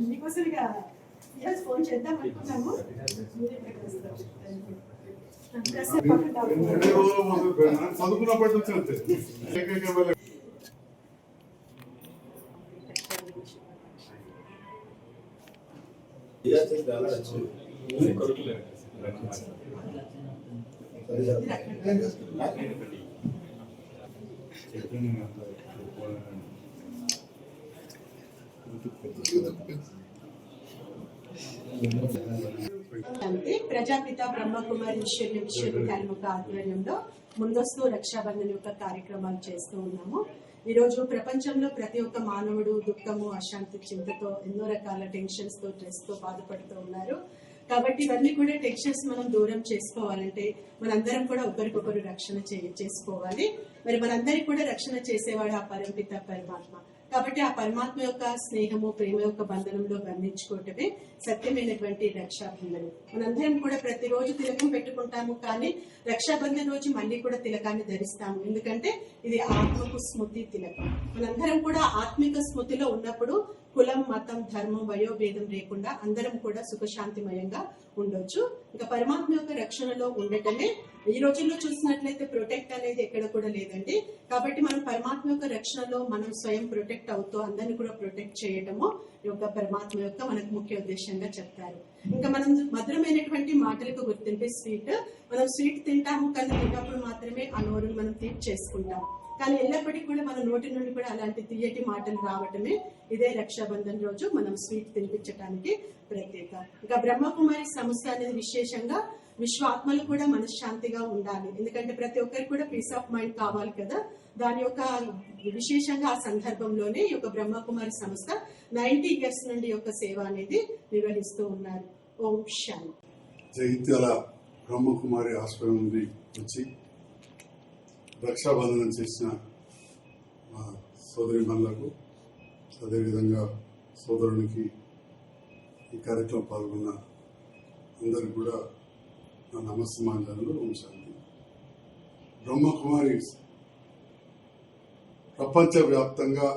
మీకోసం ఇక ఈరోజు ఫోన్ చేద్దాం అనుకున్నాము. చదువుకున్నప్పటి నుంచి అంతే. ప్రజాపిత బ్రహ్మకుమారి విశ్వవిద్యాలయం యొక్క ఆధ్వర్యంలో ముందస్తు రక్షాబంధన్ యొక్క కార్యక్రమాలు చేస్తూ ఉన్నాము. ఈ రోజు ప్రపంచంలో ప్రతి ఒక్క మానవుడు దుఃఖము, అశాంతి, చింతతో, ఎన్నో రకాల టెన్షన్స్ తో, స్ట్రెస్ తో బాధపడుతూ ఉన్నారు. కాబట్టి ఇవన్నీ కూడా టెన్షన్స్ మనం దూరం చేసుకోవాలంటే మనందరం కూడా ఒకరికొకరు రక్షణ చేసుకోవాలి. మరి మనందరికీ కూడా రక్షణ చేసేవాడు ఆ పరమపిత పరమాత్మ. కాబట్టి ఆ పరమాత్మ యొక్క స్నేహము, ప్రేమ యొక్క బంధనంలో బంధించుకోవటమే సత్యమైనటువంటి రక్షాబంధనం. మనందరం కూడా ప్రతిరోజు తిలకం పెట్టుకుంటాము, కానీ రక్షాబంధన్ రోజు మళ్ళీ కూడా తిలకాన్ని ధరిస్తాము. ఎందుకంటే ఇది ఆత్మకు స్మృతి తిలకం. మనందరం కూడా ఆత్మిక స్మృతిలో ఉన్నప్పుడు కులం, మతం, ధర్మం, వయోభేదం లేకుండా అందరం కూడా సుఖశాంతిమయంగా ఉండొచ్చు. ఇంకా పరమాత్మ యొక్క రక్షణలో ఉండటమే. ఈ రోజుల్లో చూసినట్లయితే ప్రొటెక్ట్ అనేది ఎక్కడ కూడా లేదండి. కాబట్టి మనం పరమాత్మ యొక్క రక్షణలో మనం స్వయం ప్రొటెక్ట్ అవుతూ అందరినీ కూడా ప్రొటెక్ట్ చేయటము యొక్క పరమాత్మ యొక్క మనకు ముఖ్య ఉద్దేశంగా చెప్తారు. ఇంకా మనం మధురమైనటువంటి మాటలకు గుర్తింపే స్వీట్. మనం స్వీట్ తింటాము, కానీ తిన్నప్పుడు మాత్రమే ఆ నోరుని మనం తీపి చేసుకుంటాం. కానీ ఎల్లప్పటికీ కూడా మన నోటి నుండి కూడా అలాంటి తీయటి మాటలు రావటమే ఇదే రక్షాబంధన్ రోజు మనం స్వీట్ తినిపించడానికి ప్రత్యేక. ఇంకా బ్రహ్మకుమారి సంస్థ అనేది విశేషంగా విశ్వాత్మలు కూడా మనశ్శాంతిగా ఉండాలి. ఎందుకంటే ప్రతి ఒక్కరికి కూడా పీస్ ఆఫ్ మైండ్ కావాలి కదా. దాని యొక్క విశేషంగా ఆ సందర్భంలోనే ఈ యొక్క బ్రహ్మకుమారి సంస్థ 90 years నుండి యొక్క సేవ అనేది నిర్వహిస్తూ ఉన్నారు. ఓం శాంతి. జగిత్యాల బ్రహ్మకుమారి ఆశ్రమం నుండి వచ్చి రక్షాబంధనం చేసిన మా సోదరిమణులకు, అదేవిధంగా సోదరునికి, ఈ కార్యక్రమం పాల్గొన్న అందరికి కూడా నా నమస్మాంజలు. ఉంచాలి. బ్రహ్మకుమారి ప్రపంచవ్యాప్తంగా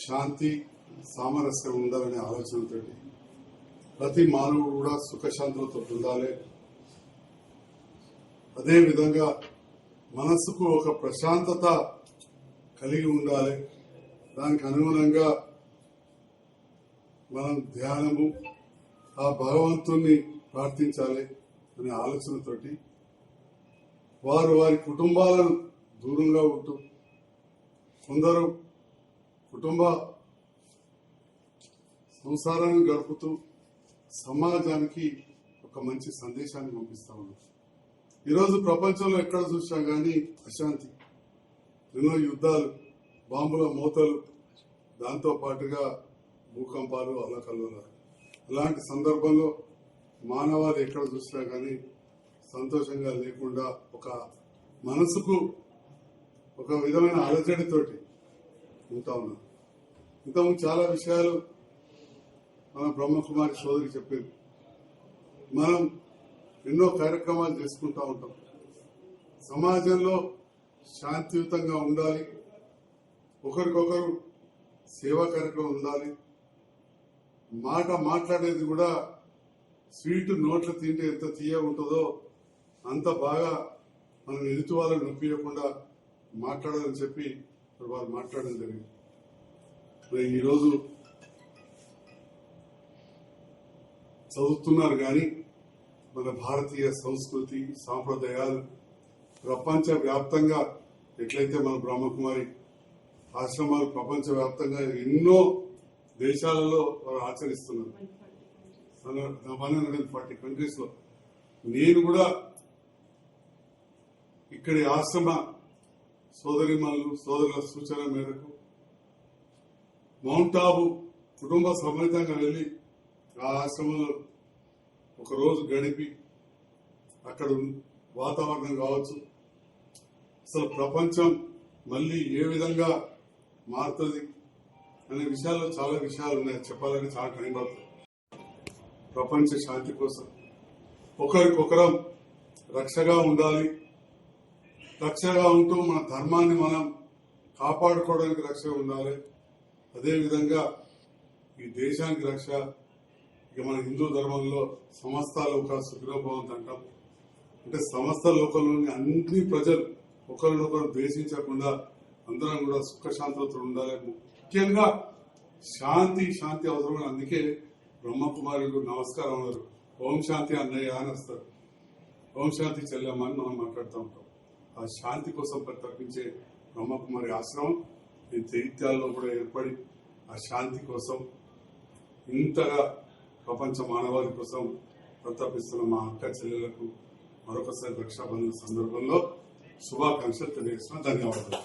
శాంతి, సామరస్యం ఉండాలనే ఆలోచనతో ప్రతి మానవుడు కూడా సుఖశాంతులతో ఉండాలి. అదేవిధంగా మనసుకు ఒక ప్రశాంతత కలిగి ఉండాలి. దానికి అనుగుణంగా మనం ధ్యానము, ఆ భగవంతుణ్ణి ప్రార్థించాలి అనే ఆలోచనతోటి వారు వారి కుటుంబాలను దూరంగా ఉంటూ, కొందరు కుటుంబ సంసారాన్ని గడుపుతూ సమాజానికి ఒక మంచి సందేశాన్ని పంపిస్తా ఉన్నారు. ఈరోజు ప్రపంచంలో ఎక్కడ చూసినా కానీ అశాంతి, ఎన్నో యుద్ధాలు, బాంబుల మోతలు, దాంతో పాటుగా భూకంపాలు, అల్లకల్లోలాలు. అలాంటి సందర్భంలో మానవాళి ఎక్కడ చూసినా కానీ సంతోషంగా లేకుండా ఒక మనసుకు ఒక విధమైన అలజడితోటి ఉంటా ఉన్నారు. ఇంతకుముందు చాలా విషయాలు మన బ్రహ్మకుమారి సోదరి చెప్పింది. మనం ఎన్నో కార్యక్రమాలు చేసుకుంటూ ఉంటాం. సమాజంలో శాంతియుతంగా ఉండాలి, ఒకరికొకరు సేవా కార్యక్రమం ఉండాలి. మాట్లాడేది కూడా స్వీట్ నోట్లు తింటే ఎంత తీయ ఉంటుందో అంత బాగా మనం ఎదుటి వాళ్ళని నొప్పియకుండా మాట్లాడాలని చెప్పి వారు మాట్లాడడం జరిగింది. ఈరోజు చదువుతున్నారు కానీ మన భారతీయ సంస్కృతి, సాంప్రదాయాలు ప్రపంచవ్యాప్తంగా ఎట్లయితే మన బ్రహ్మకుమారి ఆశ్రమాలు ప్రపంచవ్యాప్తంగా ఎన్నో దేశాలలో వారు ఆచరిస్తున్నారు. 140 కంట్రీస్ లో. నేను కూడా ఇక్కడి ఆశ్రమ సోదరిమణులు, సోదరుల సూచన మేరకు మౌంట్ ఆబు కుటుంబ సమేతంగా వెళ్లి ఆ ఆశ్రమంలో ఒక రోజు గడిపి అక్కడ వాతావరణం కావచ్చు, అసలు ప్రపంచం మళ్ళీ ఏ విధంగా మారుతుంది అనే విషయాల్లో చాలా విషయాలు ఉన్నాయి. చెప్పాలని చాలా టైం పడుతుంది. ప్రపంచ శాంతి కోసం ఒకరికొకరం రక్షగా ఉండాలి. రక్షగా ఉంటూ మన ధర్మాన్ని మనం కాపాడుకోవడానికి రక్షగా ఉండాలి. అదేవిధంగా ఈ దేశానికి రక్ష. ఇక మన హిందూ ధర్మంలో సమస్త లోక సుఖినోభవంతి అంటాం. అంటే సమస్త లోకంలోని అన్ని ప్రజలు ఒకరినొకరు ద్వేషించకుండా అందరం కూడా సుఖశాంతులతో ఉండాలి. ముఖ్యంగా శాంతి అవసరం. అందుకే బ్రహ్మకుమారులు నమస్కారం అన్నారు. ఓం శాంతి అన్నయ్య అని వస్తారు. ఓం శాంతి చెల్లెమ్మ అని మనం మాట్లాడుతూ ఉంటాం. ఆ శాంతి కోసం తప్పించే బ్రహ్మకుమారి ఆశ్రమం ఈ చైత్యాల్లో కూడా ఏర్పడి ఆ శాంతి కోసం ఇంతగా ప్రపంచ మానవాళి కోసం ప్రతాపిస్తున్న మా అక్క చెల్లెలకు మరొకసారి రక్షాబంధన సందర్భంలో శుభాకాంక్షలు తెలియజేస్తున్నా. ధన్యవాదాలు.